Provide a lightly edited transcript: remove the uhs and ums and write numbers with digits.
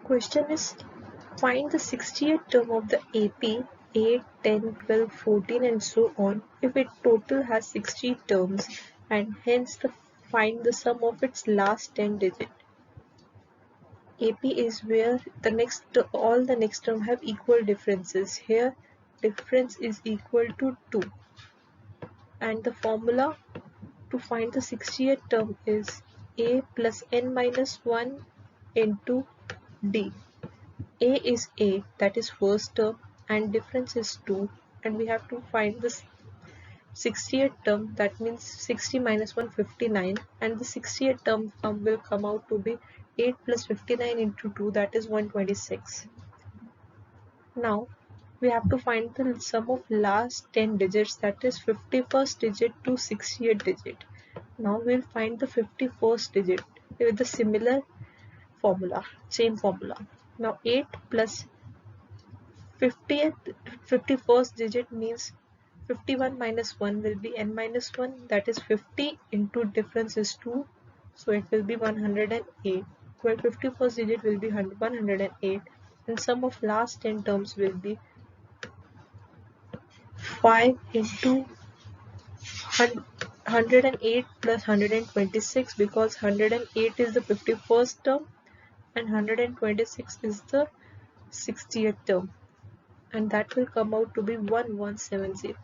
Question is, find the 60th term of the AP 8, 10, 12, 14 and so on if it total has 60 terms and hence find the sum of its last 10 digits. AP is where all the next term have equal differences. Here difference is equal to 2 and the formula to find the 60th term is A plus n minus 1 into D. A is A, that is first term, and difference is 2, and we have to find the 60th term, that means 60 minus 1 59, and the 60th term will come out to be 8 plus 59 into 2, that is 126. Now we have to find the sum of last 10 digits, that is 51st digit to 60th digit. Now we'll find the 51st digit with the similar formula, same formula. Now 8 plus 51st digit means 51 minus 1 will be n minus 1, that is 50 into difference is 2, so it will be 108. Well, 51st digit will be 108 and sum of last 10 terms will be 5 into 108 plus 126 because 108 is the 51st term and 126 is the 60th term, and that will come out to be 1170.